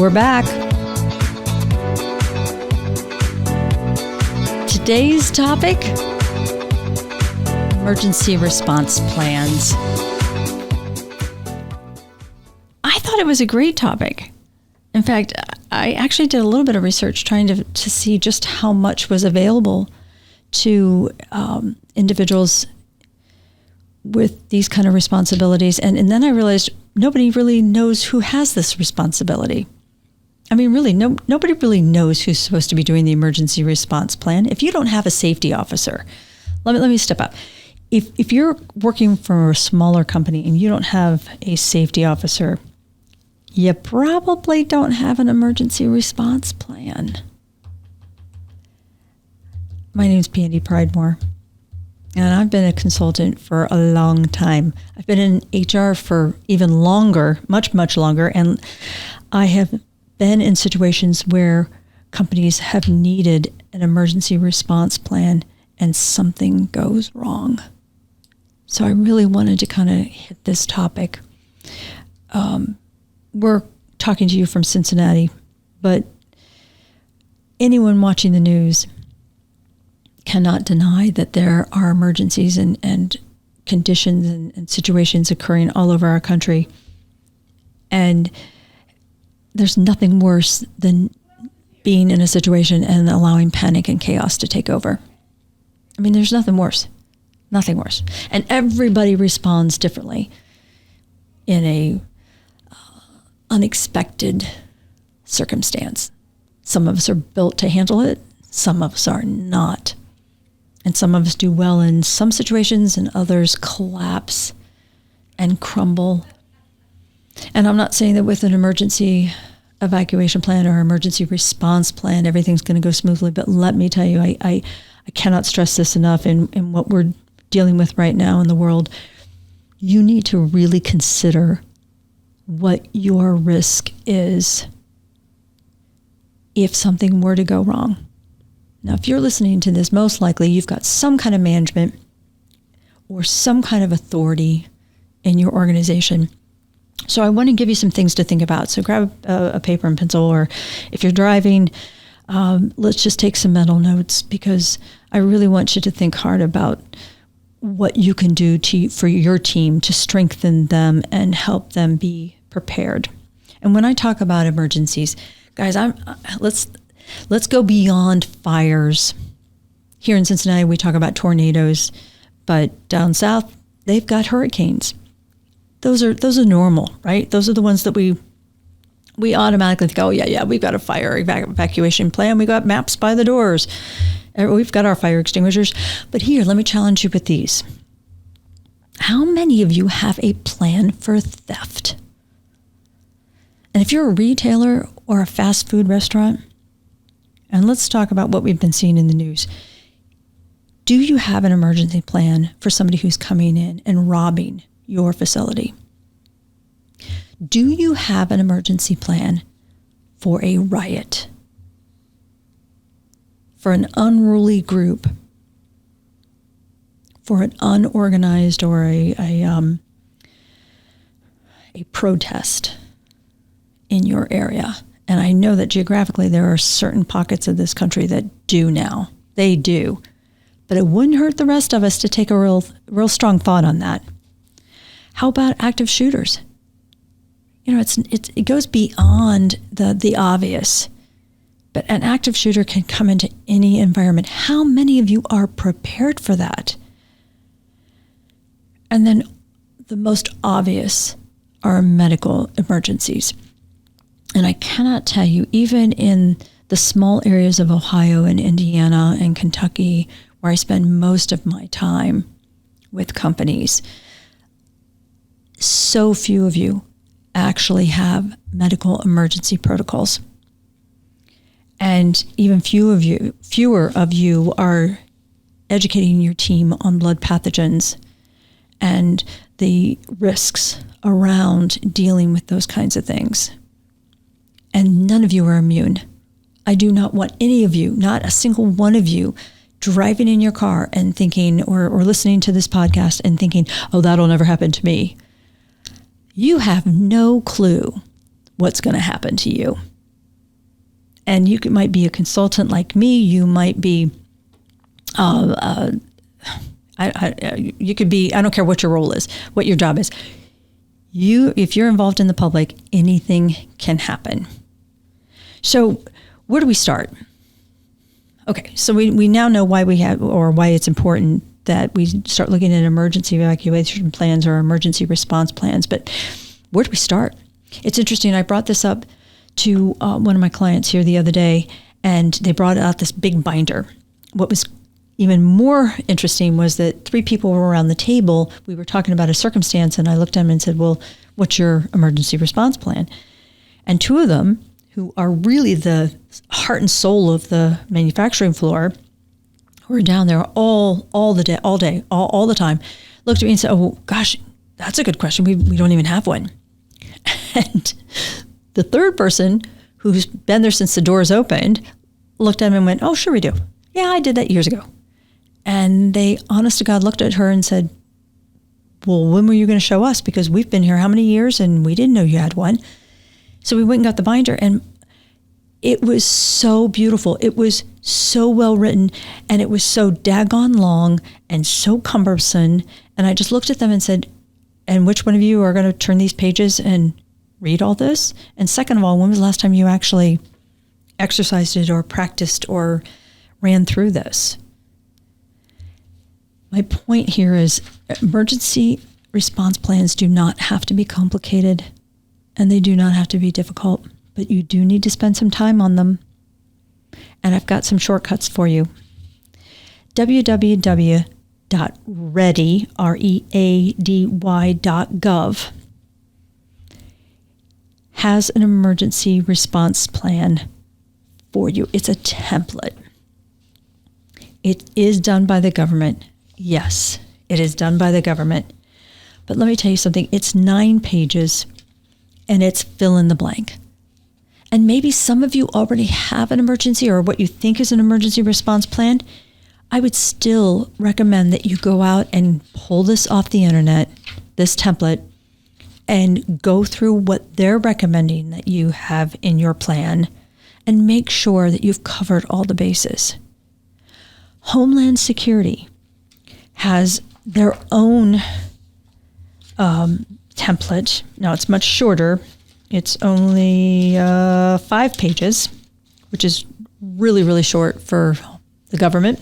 we're back. Today's topic, emergency response plans. I thought it was a great topic. In fact, I actually did a little bit of research trying to see just how much was available to individuals with these kind of responsibilities. And then I realized nobody really knows who has this responsibility. I mean, really, nobody really knows who's supposed to be doing the emergency response plan. If you don't have a safety officer, let me step up. If you're working for a smaller company and you don't have a safety officer, you probably don't have an emergency response plan. My name is Pandy Pridemore, and I've been a consultant for a long time. I've been in HR for even longer, much, much longer, and I have been in situations where companies have needed an emergency response plan and something goes wrong. So I really wanted to kind of hit this topic. We're talking to you from Cincinnati, but anyone watching the news cannot deny that there are emergencies and conditions and situations occurring all over our country. And there's nothing worse than being in a situation and allowing panic and chaos to take over. I mean, there's nothing worse. Nothing worse. And everybody responds differently in a unexpected circumstance. Some of us are built to handle it. Some of us are not. And some of us do well in some situations and others collapse and crumble. And I'm not saying that with an emergency evacuation plan or emergency response plan, everything's going to go smoothly. But let me tell you, I cannot stress this enough in what we're dealing with right now in the world. You need to really consider what your risk is if something were to go wrong. Now, if you're listening to this, most likely you've got some kind of management or some kind of authority in your organization. So I want to give you some things to think about. So grab a paper and pencil, or if you're driving, let's just take some mental notes, because I really want you to think hard about what you can do for your team to strengthen them and help them be prepared. And when I talk about emergencies, guys, let's go beyond fires. Here in Cincinnati, we talk about tornadoes, but down south, they've got hurricanes. Those are normal, right? Those are the ones that we automatically think, oh yeah, we've got a fire evacuation plan. We got maps by the doors. We've got our fire extinguishers. But here, let me challenge you with these. How many of you have a plan for theft? And if you're a retailer or a fast food restaurant, and let's talk about what we've been seeing in the news. Do you have an emergency plan for somebody who's coming in and robbing your facility? Do you have an emergency plan for a riot? For an unruly group? For an unorganized or a protest in your area? And I know that geographically there are certain pockets of this country that do now. They do. But it wouldn't hurt the rest of us to take a real strong thought on that. How about active shooters? You know, it goes beyond the obvious. But an active shooter can come into any environment. How many of you are prepared for that? And then the most obvious are medical emergencies. And I cannot tell you, even in the small areas of Ohio and Indiana and Kentucky, where I spend most of my time with companies, so few of you actually have medical emergency protocols. And even fewer of you are educating your team on blood pathogens and the risks around dealing with those kinds of things. And none of you are immune. I do not want any of you, not a single one of you, driving in your car and thinking, or listening to this podcast and thinking, oh, that'll never happen to me. You have no clue what's going to happen to you. And you might be a consultant like me. You might be, you could be, I don't care what your role is, what your job is. If you're involved in the public, anything can happen. So where do we start? Okay, so we now know why why it's important that we start looking at emergency evacuation plans or emergency response plans. But where do we start? It's interesting. I brought this up to one of my clients here the other day, and they brought out this big binder. What was even more interesting was that 3 people were around the table. We were talking about a circumstance, and I looked at them and said, well, what's your emergency response plan? And 2 of them, who are really the heart and soul of the manufacturing floor, who were down there all the time, looked at me and said, oh, gosh, that's a good question. We don't even have one. And the third person, who's been there since the doors opened, looked at him and went, oh, sure we do. Yeah, I did that years ago. And they, honest to God, looked at her and said, well, when were you going to show us? Because we've been here how many years and we didn't know you had one. So we went and got the binder, and it was so beautiful. It was so well written, and it was so daggone long and so cumbersome. And I just looked at them and said, and which one of you are going to turn these pages and read all this? And second of all, when was the last time you actually exercised it or practiced or ran through this? My point here is emergency response plans do not have to be complicated, and they do not have to be difficult, but you do need to spend some time on them. And I've got some shortcuts for you. www.ready.gov has an emergency response plan for you. It's a template. It is done by the government. Yes, it is done by the government. But let me tell you something. It's 9 pages, and it's fill in the blank. And maybe some of you already have an emergency or what you think is an emergency response plan. I would still recommend that you go out and pull this off the internet, this template, and go through what they're recommending that you have in your plan and make sure that you've covered all the bases. Homeland Security has their own template. Now, it's much shorter. It's only 5 pages, which is really, really short for the government.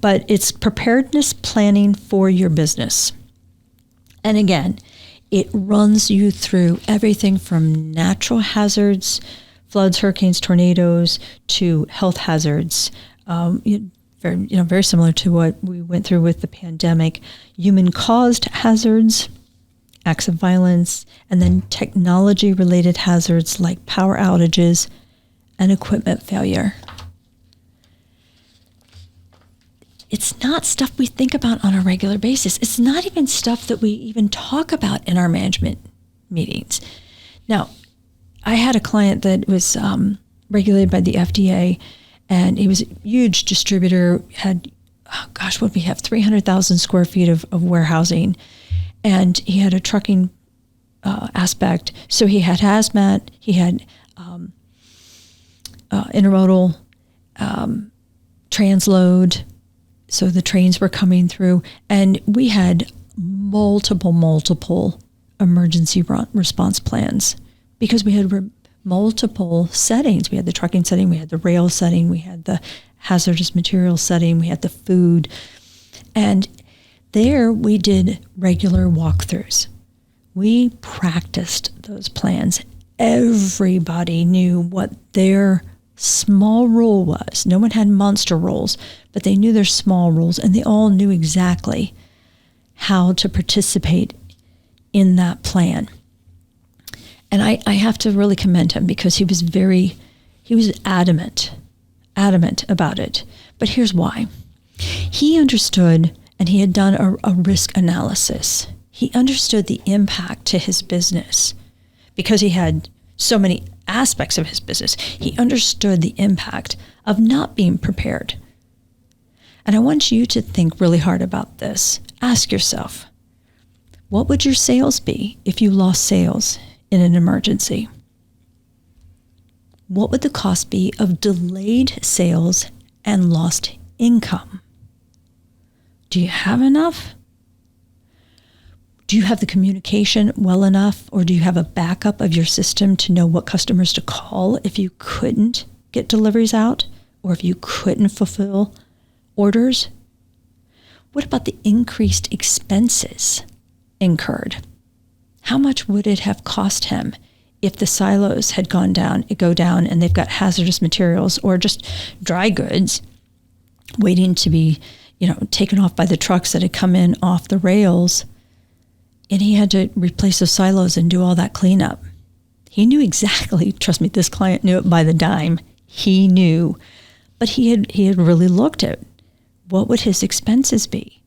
But it's preparedness planning for your business. And again, it runs you through everything from natural hazards, floods, hurricanes, tornadoes, to health hazards. Very similar to what we went through with the pandemic, human-caused hazards, acts of violence, and then technology-related hazards like power outages and equipment failure. It's not stuff we think about on a regular basis. It's not even stuff that we even talk about in our management meetings. Now, I had a client that was regulated by the FDA, and he was a huge distributor, had, what we have, 300,000 square feet of warehousing. And he had a trucking aspect. So he had hazmat, he had intermodal, transload. So the trains were coming through. And we had multiple emergency response plans because we had multiple settings. We had the trucking setting, we had the rail setting, we had the hazardous materials setting, we had the food. And there we did regular walkthroughs. We practiced those plans. Everybody knew what their small role was. No one had monster roles, but they knew their small roles, and they all knew exactly how to participate in that plan. And I have to really commend him because he was adamant about it. But here's why. He understood, and he had done a risk analysis. He understood the impact to his business because he had so many aspects of his business. He understood the impact of not being prepared. And I want you to think really hard about this. Ask yourself, what would your sales be if you lost sales in an emergency? What would the cost be of delayed sales and lost income? Do you have enough? Do you have the communication well enough, or do you have a backup of your system to know what customers to call if you couldn't get deliveries out or if you couldn't fulfill orders? What about the increased expenses incurred? How much would it have cost him if the silos had go down and they've got hazardous materials or just dry goods waiting to be, taken off by the trucks that had come in off the rails, and he had to replace those silos and do all that cleanup? He knew exactly, trust me, this client knew it by the dime. He knew, but he had really looked at what would his expenses be.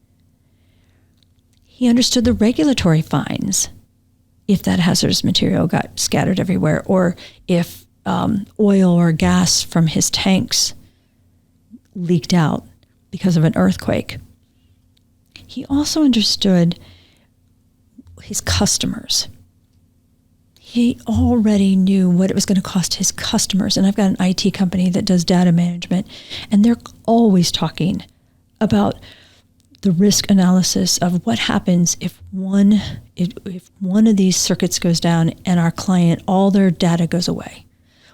He understood the regulatory fines if that hazardous material got scattered everywhere, or if oil or gas from his tanks leaked out because of an earthquake. He also understood his customers. He already knew what it was going to cost his customers. And I've got an IT company that does data management, and they're always talking about the risk analysis of what happens if one of these circuits goes down and our client, all their data goes away,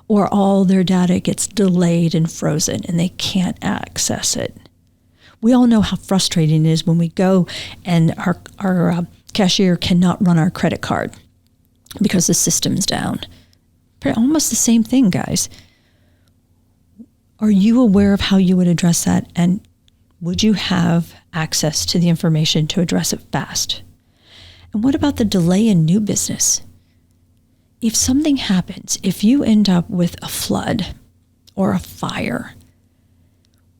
or all their data gets delayed and frozen and they can't access it. We all know how frustrating it is when we go and our cashier cannot run our credit card because the system's down. Almost the same thing, guys. Are you aware of how you would address that? And would you have access to the information to address it fast? And what about the delay in new business? If something happens, if you end up with a flood or a fire,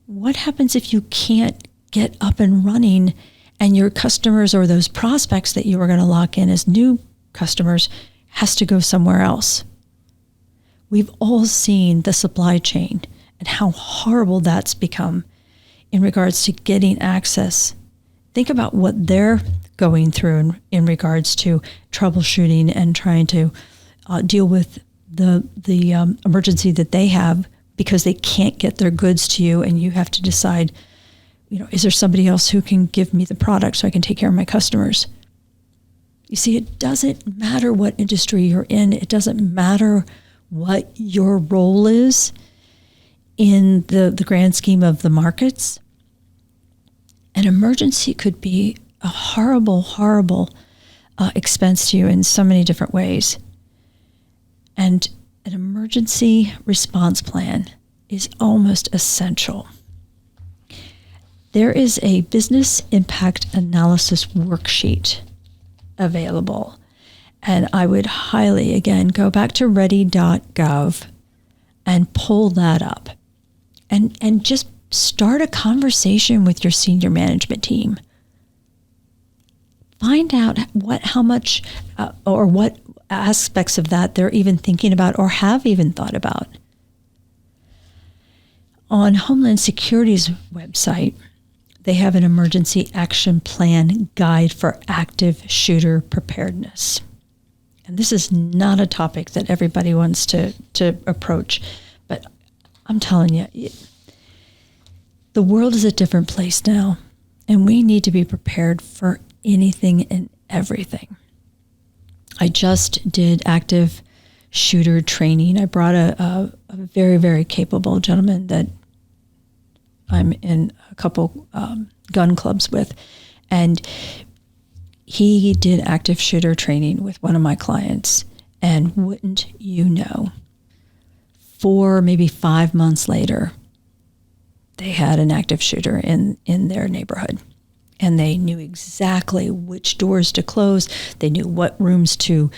what happens if you can't get up and running and your customers or those prospects that you were going to lock in as new customers has to go somewhere else? We've all seen the supply chain and how horrible that's become in regards to getting access. Think about what they're going through in regards to troubleshooting and trying to deal with the emergency that they have because they can't get their goods to you, and you have to decide, is there somebody else who can give me the product so I can take care of my customers? You see, it doesn't matter what industry you're in. It doesn't matter what your role is in the grand scheme of the markets. An emergency could be a horrible, horrible expense to you in so many different ways. And an emergency response plan is almost essential. There is a business impact analysis worksheet available. And I would highly, again, go back to ready.gov and pull that up and just start a conversation with your senior management team. Find out how much or what aspects of that they're even thinking about or have even thought about. On Homeland Security's website, they have an emergency action plan guide for active shooter preparedness. And this is not a topic that everybody wants to approach, but I'm telling you, the world is a different place now, and we need to be prepared for anything and everything. I just did active shooter training. I brought a very, very capable gentleman that I'm in a couple gun clubs with, and he did active shooter training with one of my clients. And wouldn't you know, 4, maybe 5 months later, they had an active shooter in their neighborhood. And they knew exactly which doors to close. They knew what rooms to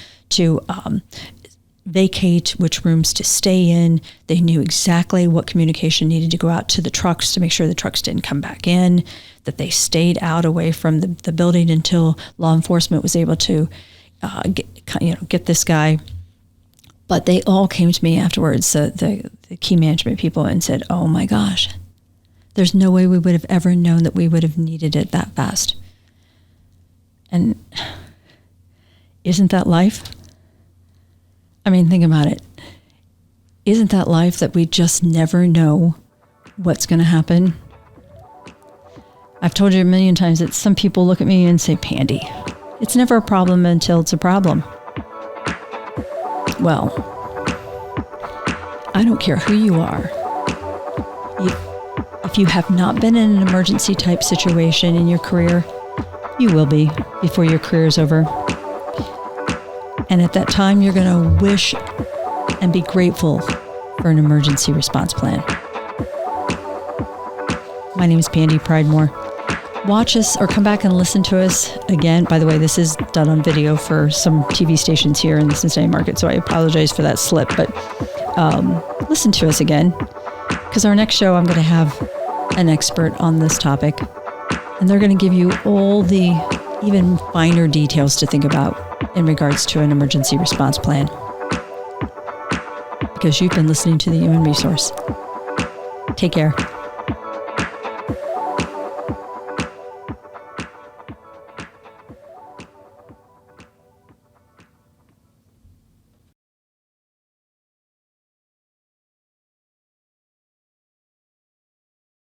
vacate, which rooms to stay in. They knew exactly what communication needed to go out to the trucks to make sure the trucks didn't come back in, that they stayed out away from the building until law enforcement was able to get this guy. But they all came to me afterwards, the key management people, and said, oh my gosh, there's no way we would have ever known that we would have needed it that fast. And isn't that life? I mean, think about it. Isn't that life, that we just never know what's going to happen? I've told you a million times that some people look at me and say, Pandy, it's never a problem until it's a problem. Well, I don't care who you are. If you have not been in an emergency type situation in your career, you will be before your career is over. And at that time, you're going to wish and be grateful for an emergency response plan. My name is Pandy Pridemore. Watch us or come back and listen to us again. By the way, this is done on video for some TV stations here in the Cincinnati market, so I apologize for that slip. But listen to us again, because our next show, I'm going to have an expert on this topic, and they're going to give you all the even finer details to think about in regards to an emergency response plan, because you've been listening to the Human Resource. Take care.